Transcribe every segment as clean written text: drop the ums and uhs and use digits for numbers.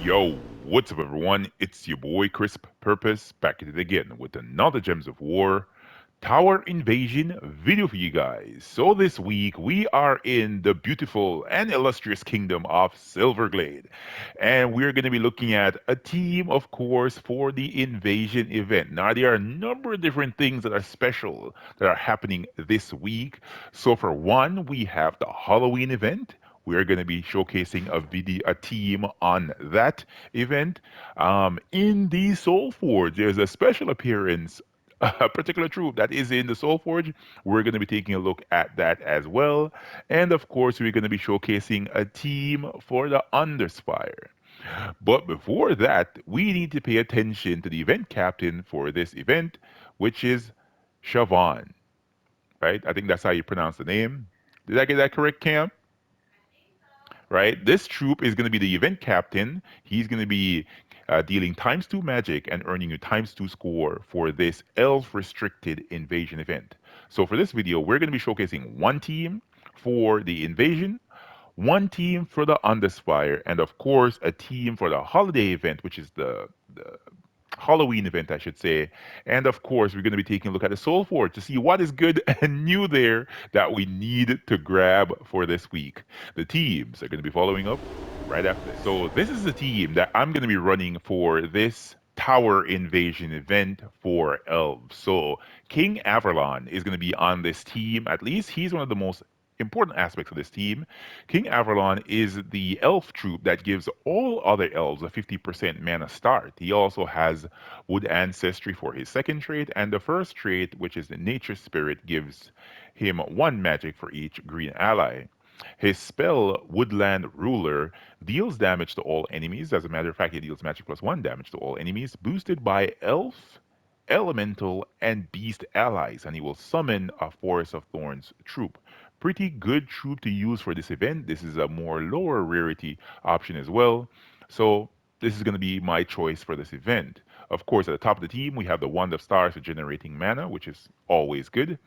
Yo, what's up, everyone? It's your boy Crisp Purpose back at it again with another Gems of War Tower Invasion video for you guys. So, this week we are in the beautiful and illustrious kingdom of Silverglade, and we're going to be looking at a team, of course, for the invasion event. Now, there are a number of different things that are special that are happening this week. So, for one, we have the Halloween event. We're going to be showcasing a team on that event. In the Soul Forge, there's a special appearance, a particular troop that is in the Soul Forge. We're going to be taking a look at that as well. And of course, we're going to be showcasing a team for the Underspire. But before that, we need to pay attention to the event captain for this event, which is Siobhan, right? I think that's how you pronounce the name. Did I get that correct, Cam? Right? This troop is going to be the event captain. He's going to be dealing times two magic and earning you times two score for this elf restricted invasion event. So for this video, we're going to be showcasing one team for the invasion, one team for the Underspire, and of course a team for the holiday event, which is the Halloween event, I should say. And of course, we're going to be taking a look at the Soul Forge to see what is good and new there that we need to grab for this week. The teams are going to be following up right after this. So, this is the team that I'm going to be running for this tower invasion event for elves. So, King Averlon is going to be on this team. At least he's one of the most important aspects of this team. King Averlon is the elf troop that gives all other elves a 50% mana start. He also has wood ancestry for his second trait, and the first trait, which is the nature spirit, gives him one magic for each green ally. His spell, Woodland Ruler, deals damage to all enemies. As a matter of fact, he deals magic plus one damage to all enemies, boosted by elf, elemental, and beast allies, and he will summon a Forest of Thorns troop. Pretty good troop to use for this event. This is a more lower rarity option as well. So this is going to be my choice for this event. Of course, at the top of the team, we have the Wand of Stars for generating mana, which is always good.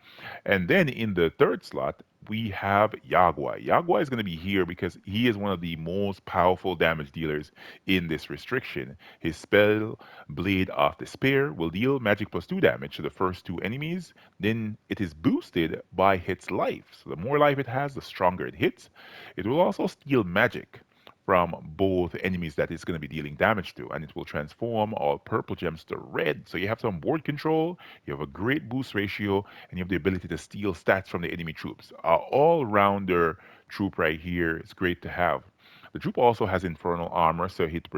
And then in the third slot, we have Yagua. Yagua is going to be here because he is one of the most powerful damage dealers in this restriction. His spell, Blade of Despair, will deal magic plus 2 damage to the first two enemies. Then it is boosted by its life. So the more life it has, the stronger it hits. It will also steal magic from both enemies that it's going to be dealing damage to, and it will transform all purple gems to red. So you have some board control, you have a great boost ratio, and you have the ability to steal stats from the enemy troops. All rounder troop right here is great to have. The troop also has infernal armor, so it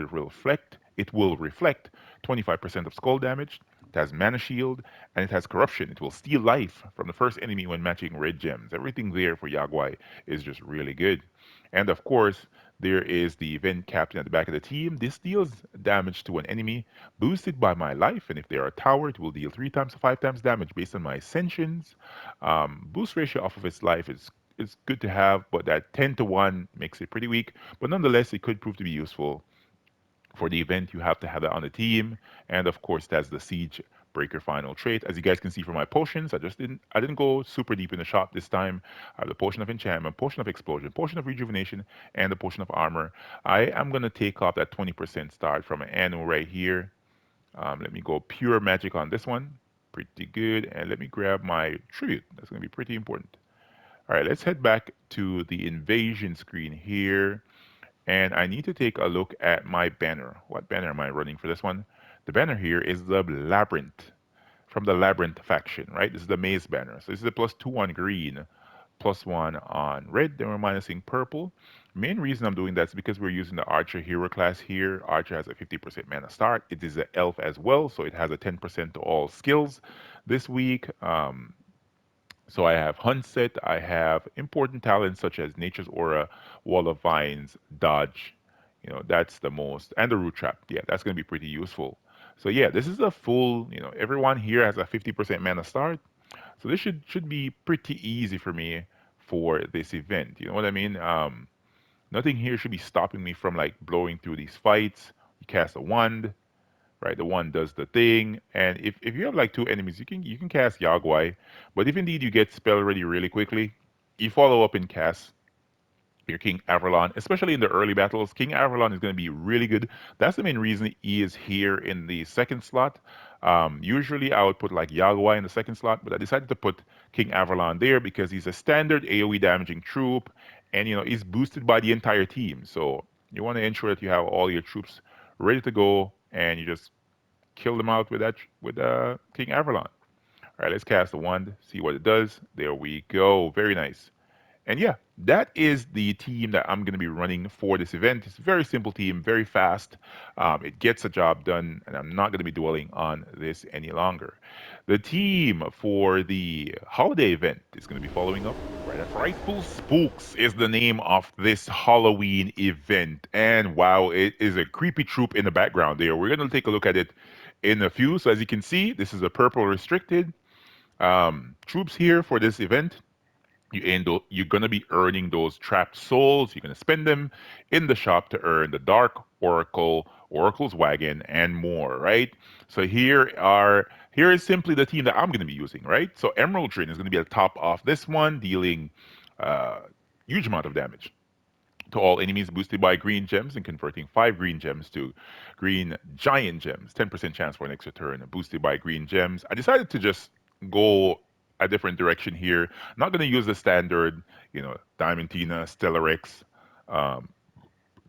will reflect 25% of skull damage. It has mana shield and it has corruption. It will steal life from the first enemy when matching red gems. Everything there for Yaguai is just really good. And of course, there is the event captain at the back of the team. This deals damage to an enemy boosted by my life, and if they are a tower, it will deal 3 times to 5 times damage based on my ascensions. Boost ratio off of its life is good to have, but that 10 to 1 makes it pretty weak. But nonetheless, it could prove to be useful for the event. You have to have that on the team, and of course, that's the Siege Breaker final trait. As you guys can see from my potions, I didn't go super deep in the shop this time. I have the potion of enchantment, potion of explosion, potion of rejuvenation, and the potion of armor. I am gonna take off that 20% start from an annual right here. Let me go pure magic on this one. Pretty good. And let me grab my tribute. That's gonna be pretty important. All right, let's head back to the invasion screen here. And I need to take a look at my banner. What banner am I running for this one? The banner here is the Labyrinth from the Labyrinth faction, right? This is the Maze banner. So this is a +2 on green, +1 on red, then we're minusing purple. Main reason I'm doing that is because we're using the Archer hero class here. Archer has a 50% mana start. It is an elf as well, so it has a 10% to all skills this week. So I have Hunt Set, I have important talents such as Nature's Aura, Wall of Vines, Dodge. That's the most, and the Root Trap. Yeah, that's going to be pretty useful. So yeah, this is a full, everyone here has a 50% mana start. So this should be pretty easy for me for this event. You know what I mean? Nothing here should be stopping me from like blowing through these fights. You cast a wand, right? The one does the thing, and if you have like two enemies, you can cast Yagwai, but if indeed you get spell ready really quickly, you follow up and cast your King Averlon, especially in the early battles. King Averlon is going to be really good. That's the main reason he is here in the second slot. Usually I would put like Yagua in the second slot, but I decided to put King Averlon there because he's a standard AoE damaging troop, and he's boosted by the entire team. So you want to ensure that you have all your troops ready to go, and you just kill them out with that with King Averlon. All right, let's cast the wand, see what it does. There we go. Very nice. And yeah, that is the team that I'm going to be running for this event. It's a very simple team, very fast. It gets the job done, and I'm not going to be dwelling on this any longer. The team for the holiday event is going to be following up right after. Frightful Spooks is the name of this Halloween event. And wow, it is a creepy troop in the background there. We're going to take a look at it in a few. So as you can see, this is a purple restricted troops here for this event. You're gonna be earning those trapped souls. You're gonna spend them in the shop to earn the Dark Oracle, Oracle's Wagon, and more. Right. So here is simply the team that I'm gonna be using. Right. So Emerald Drain is gonna be at the top of this one, dealing uh, huge amount of damage to all enemies boosted by green gems and converting 5 green gems to green giant gems. 10% chance for an extra turn boosted by green gems. I decided to just go a different direction here. I'm not going to use the standard, Diamantina, Stellarex, um,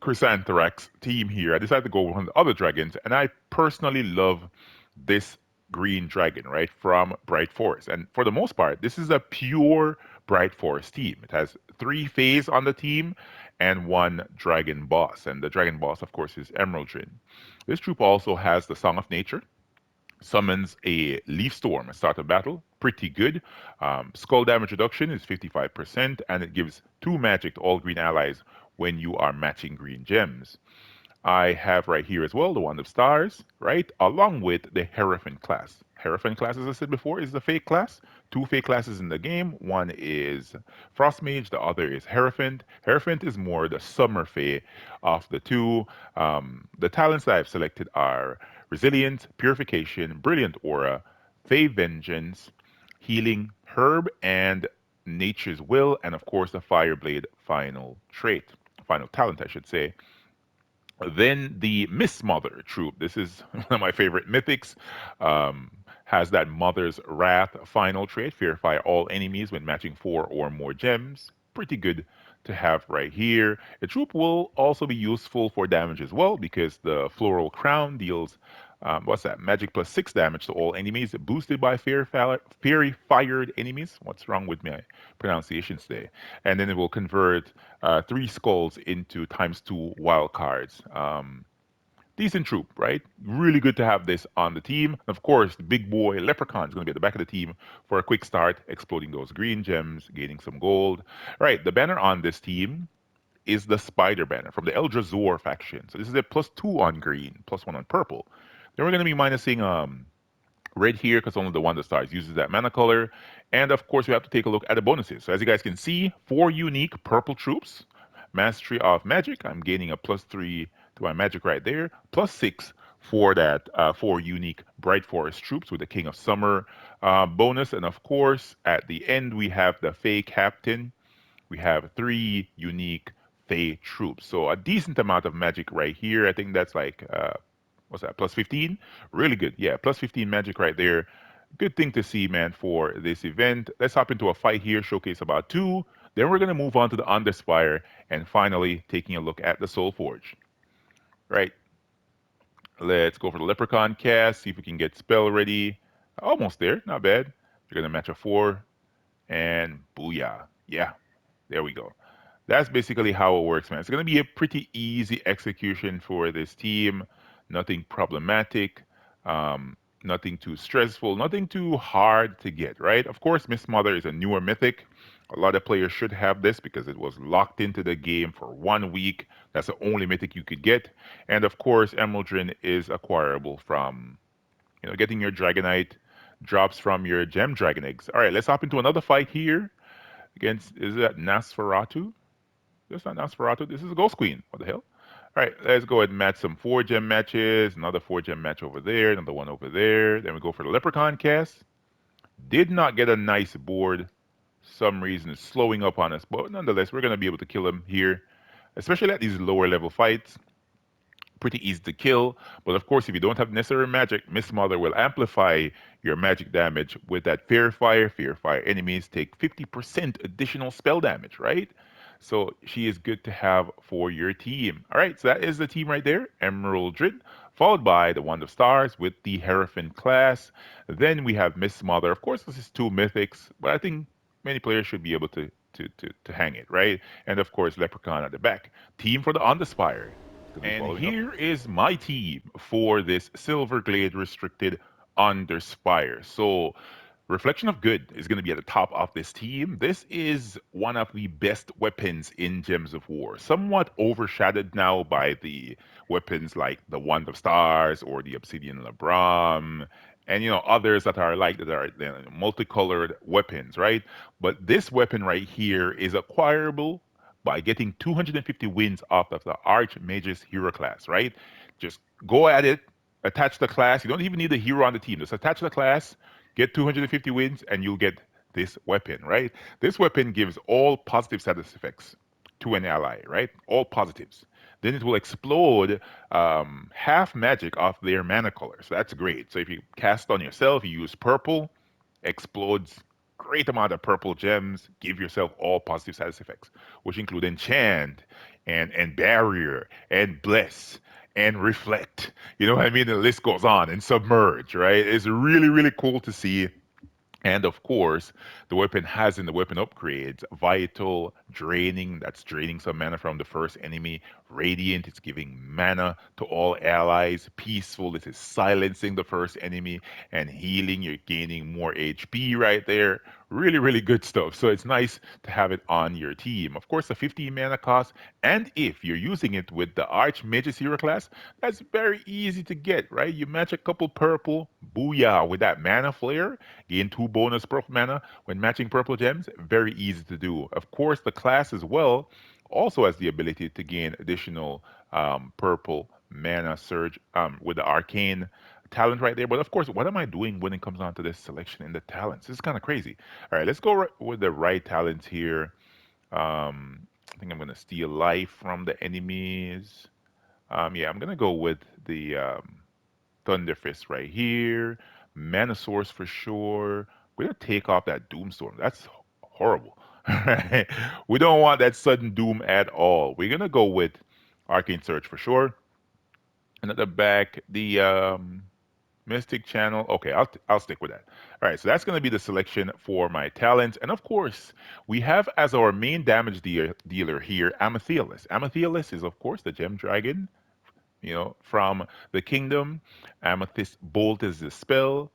Chrysanthrax team here. I decided to go with one of the other dragons, and I personally love this green dragon, right, from Bright Forest. And for the most part, this is a pure Bright Forest team. It has 3 phase on the team and 1 dragon boss. And the dragon boss, of course, is Emerald Drin. This troop also has the Song of Nature, summons a leaf storm at start of battle. Pretty good. Skull damage reduction is 55%, and it gives 2 magic to all green allies when you are matching green gems. I have right here as well the Wand of Stars, right? Along with the Hierophant class. Hierophant class, as I said before, is the fake class. 2 fake classes in the game. One is Frost Mage, the other is Hierophant. Hierophant is more the summer fae of the two. The talents that I've selected are Resilience, Purification, Brilliant Aura, Fey Vengeance, Healing, Herb, and Nature's Will, and of course the Fireblade final trait, final talent, I should say. Then the Miss Mother troop. This is one of my favorite mythics. Has that Mother's Wrath final trait. Purify all enemies when matching 4 or more gems. Pretty good to have right here. The troop will also be useful for damage as well because the Floral Crown deals, what's that? Magic plus 6 damage to all enemies, boosted by Fairy Fired enemies. What's wrong with my pronunciations today? And then it will convert 3 skulls into ×2 wild cards. Decent troop, right? Really good to have this on the team. Of course, the big boy Leprechaun is going to be at the back of the team for a quick start, exploding those green gems, gaining some gold. Right, the banner on this team is the Spider banner from the Eldrazor faction. So this is a +2 on green, +1 on purple. Then we're going to be minusing red here because only the Wand of Stars uses that mana color. And of course, we have to take a look at the bonuses. So as you guys can see, 4 unique purple troops. Mastery of Magic, I'm gaining a +3 to my magic right there. +6 for that 4 unique Bright Forest troops with the King of Summer bonus. And of course, at the end, we have the Fey Captain. We have 3 unique Fey troops. So a decent amount of magic right here. I think that's like what's that, +15? Really good. Yeah, +15 magic right there. Good thing to see, man, for this event. Let's hop into a fight here, showcase about 2. Then we're going to move on to the Underspire and finally taking a look at the Soul Forge. Right. Let's go for the Leprechaun cast, see if we can get spell ready. Almost there. Not bad. You're going to match a 4 and booyah. Yeah, there we go. That's basically how it works, man. It's going to be a pretty easy execution for this team. Nothing problematic, nothing too stressful, nothing too hard to get, right? Of course, Miss Mother is a newer mythic. A lot of players should have this because it was locked into the game for 1 week. That's the only mythic you could get. And of course, Emeraldrin is acquirable from, getting your Dragonite drops from your Gem Dragon eggs. All right, let's hop into another fight here against, is that Nosferatu? This is not Nosferatu. This is a Ghost Queen. What the hell? All right, let's go ahead and match some 4 gem matches. Another 4 gem match over there. Another one over there. Then we go for the Leprechaun cast. Did not get a nice board some reason it's slowing up on us. But nonetheless, we're going to be able to kill him here, especially at these lower level fights. Pretty easy to kill. But of course, if you don't have necessary magic, Miss Mother will amplify your magic damage with that Fear Fire. Fear Fire enemies take 50% additional spell damage, right? So she is good to have for your team. All right, so that is the team right there. Emerald Drid, followed by the Wand of Stars with the Hierophant class. Then we have Miss Mother. Of course, this is two mythics, but I think many players should be able to hang it, right? And of course, Leprechaun at the back. Team for the Underspire. And here is my team for this Silverglade restricted Underspire. So Reflection of Good is going to be at the top of this team. This is one of the best weapons in Gems of War, somewhat overshadowed now by the weapons like the Wand of Stars or the Obsidian Labram, and others that are like that are multicolored weapons, right? But this weapon right here is acquirable by getting 250 wins off of the Archmage's hero class, right? Just go at it, attach the class. You don't even need the hero on the team. Just attach the class, get 250 wins, and you'll get this weapon, right? This weapon gives all positive status effects to an ally, right? All positives. Then it will explode half magic off their mana color. So that's great. So if you cast on yourself, you use purple, explodes great amount of purple gems, give yourself all positive status effects, which include enchant and barrier and bless and reflect. You know what I mean? The list goes on and submerge, right? It's really, really cool to see. And of course, the weapon has in the weapon upgrades vital, draining, that's draining some mana from the first enemy. Radiant, it's giving mana to all allies. Peaceful, this is silencing the first enemy. And healing, you're gaining more HP right there. Really, really good stuff. So it's nice to have it on your team. Of course, a 15 mana cost. And if you're using it with the Archmage's hero class, that's very easy to get, right? You match a couple purple, booyah, with that mana flare. Gain 2 bonus purple mana when matching purple gems. Very easy to do. Of course, the class as well also has the ability to gain additional purple mana surge with the arcane talent right there. But of course, what am I doing when it comes down to this selection in the talents? This is kind of crazy. All right, let's go with the right talents here. I think I'm going to steal life from the enemies. Yeah, I'm going to go with the Thunder Fist right here. Mana Source for sure. We're gonna take off that Doomstorm. That's horrible. Right? We don't want that sudden doom at all. We're gonna go with Arcane Search for sure. And at the back, the Mystic Channel. Okay, I'll stick with that. All right, so that's gonna be the selection for my talents. And of course, we have as our main damage dealer here Amethyst. Amethyst is of course the Gem Dragon, from the kingdom. Amethyst Bolt is the spell,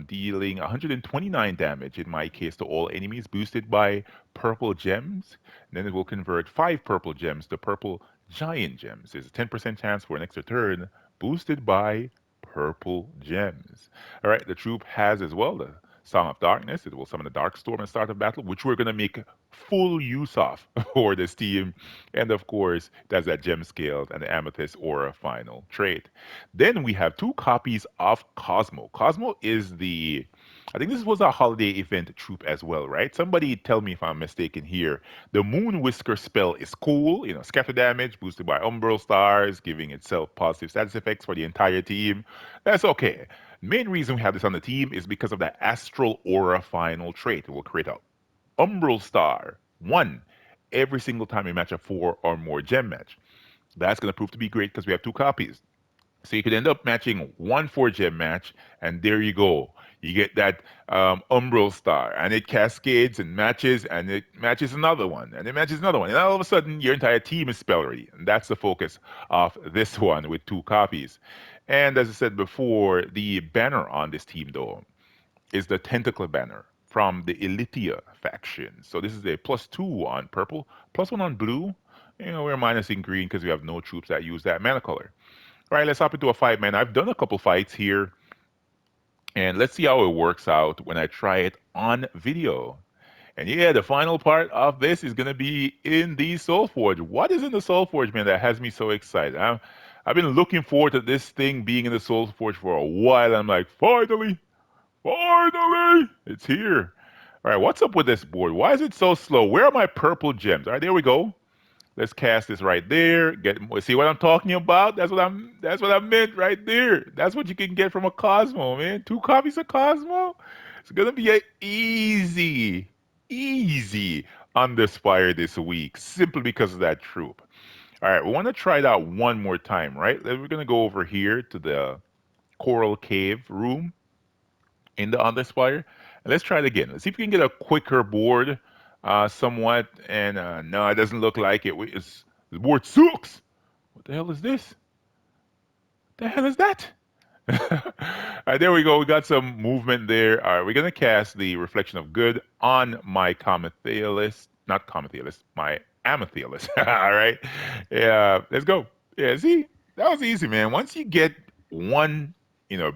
dealing 129 damage in my case to all enemies, boosted by purple gems. And then it will convert 5 purple gems to purple giant gems. There's a 10% chance for an extra turn, boosted by purple gems. All right, the troop has as well the Song of Darkness. It will summon a Dark Storm at the start of battle, which we're going to make full use of for this team. And of course, that's that gem scaled and the amethyst aura final trait. Then we have 2 copies of Cosmo. Cosmo is I think this was a holiday event troop as well, right? Somebody tell me if I'm mistaken here. The Moon Whisker spell is cool, scatter damage boosted by Umbral Stars, giving itself positive status effects for the entire team. That's okay. Main reason we have this on the team is because of the Astral Aura final trait. It will create a Umbral Star, one, every single time we match a 4 or more gem match. That's going to prove to be great because we have 2 copies. So you could end up matching 1 4 gem match, and there you go. You get that Umbral Star, and it cascades and it matches another one, and it matches another one. And all of a sudden, your entire team is spell ready. And that's the focus of this one with 2 copies. And as I said before, the banner on this team, though, is the Tentacle banner from the Elitia faction. So this is a +2 on purple, +1 on blue. We're minusing green because we have no troops that use that mana color. All right, let's hop into a fight, man. I've done a couple fights here, and let's see how it works out when I try it on video. And yeah, the final part of this is gonna be in the Soul Forge. What is in the Soul Forge, man, that has me so excited? I've been looking forward to this thing being in the Soul Forge for a while. I'm like, finally, it's here. All right, what's up with this board? Why is it so slow? Where are my purple gems? All right, there we go. Let's cast this right there. See what I'm talking about? That's what I meant right there. That's what you can get from a Cosmo, man. 2 copies of Cosmo. It's gonna be a easy Underspire this week, simply because of that troop. All right, we want to try it out one more time, right? We're gonna go over here to the Coral Cave room in the Underspire. And let's try it again. Let's see if we can get a quicker board, somewhat. And no, it doesn't look like it. The board sucks. What the hell is this? The hell is that? All right, there we go. We got some movement there. All right, we're gonna cast the Reflection of Good on my Comethaeus, not Comethaeus, my Amethyst. All right, yeah, let's go. Yeah, see, that was easy, man. Once you get one,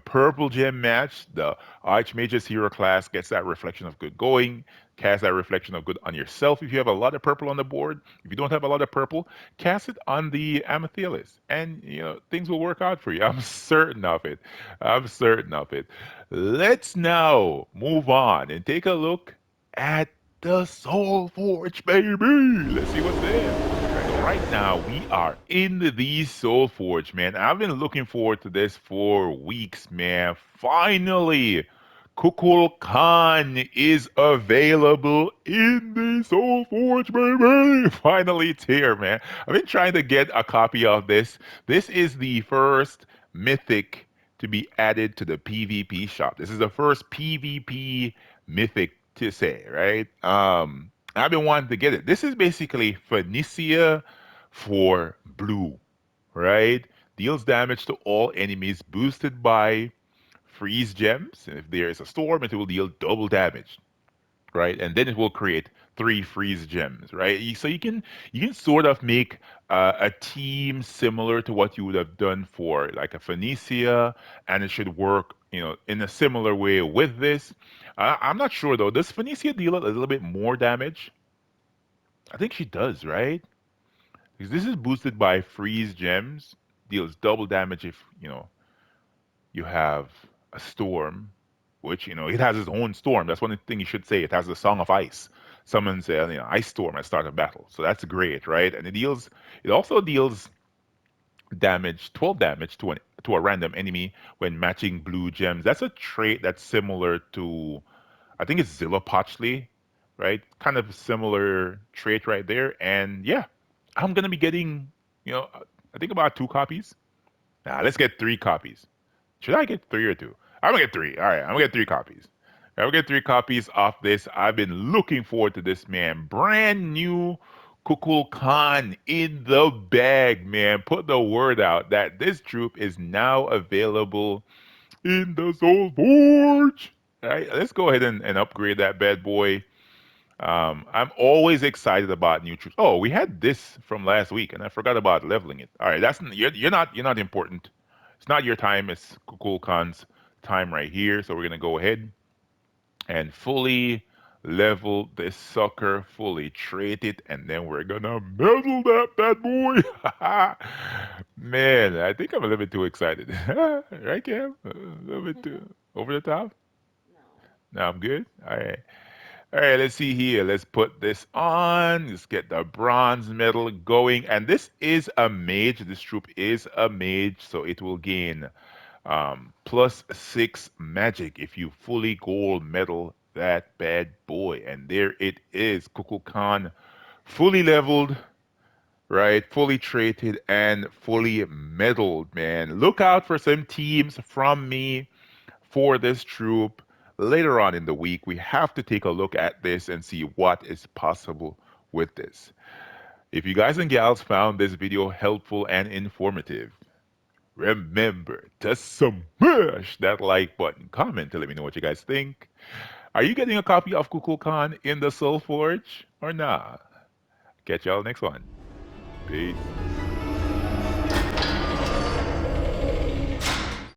purple gem match, the Archmage's hero class gets that Reflection of Good going. Cast that Reflection of Good on yourself if you have a lot of purple on the board. If you don't have a lot of purple, cast it on the Amethyst, and things will work out for you. I'm certain of it. I'm certain of it. Let's now move on and take a look at the Soul Forge, baby. Let's see what's there. Right now, we are in the Soul Forge, man. I've been looking forward to this for weeks, man. Finally, Kukulkan is available in the Soul Forge, baby. Finally, it's here, man. I've been trying to get a copy of this. This is the first mythic to be added to the PvP shop. This is the first PvP mythic to say, right? I've been wanting to get it. This is basically Phoenicia for blue, right? Deals damage to all enemies boosted by freeze gems. And if there is a storm, it will deal double damage, right? And then it will create 3 freeze gems, right? So you can sort of make a team similar to what you would have done for like a Phoenicia, and it should work, in a similar way with this. I'm not sure though. Does Phoenicia deal a little bit more damage? I think she does, right? Because this is boosted by freeze gems, deals double damage if you have a storm, which it has its own storm. That's one thing you should say. It has the Song of Ice. Summons ice storm at start of battle, so that's great, right? And it also deals damage, 12 damage to a random enemy when matching blue gems. That's a trait that's similar to, I think it's Zilla Potchley, right? Kind of similar trait right there. And yeah, I'm gonna be getting, I think about 2 copies. Nah, let's get 3 copies. Should I get 3 or 2? I'm gonna get 3. All right, I'm gonna get 3 copies. I'm gonna get 3 copies of this. I've been looking forward to this, man. Brand new Kukul Khan in the bag, man. Put the word out that this troop is now available in the Soul Forge. All right, let's go ahead and upgrade that bad boy. I'm always excited about new troops. Oh, we had this from last week, and I forgot about leveling it. All right, you're not important. It's not your time. It's Kukul Khan's time right here. So we're gonna go ahead and fully level this sucker, fully trait it, and then we're gonna metal that bad boy. Man, I think I'm a little bit too excited. Right, Cam? A little bit too over the top. No, I'm good. All right. All right, let's see here. Let's put this on. Let's get the bronze medal going. And this is a mage. This troop is a mage, so it will gain +6 magic if you fully gold medal that bad boy. And there it is. Kukulkan fully leveled, right? Fully traded and fully medaled, man. Look out for some teams from me for this troop later on in the week. We have to take a look at this and see what is possible with this. If you guys and gals found this video helpful and informative, remember to smash that like button, comment to let me know what you guys think. Are you getting a copy of Kukulkan in the Soul Forge or not? Catch y'all next one. Peace.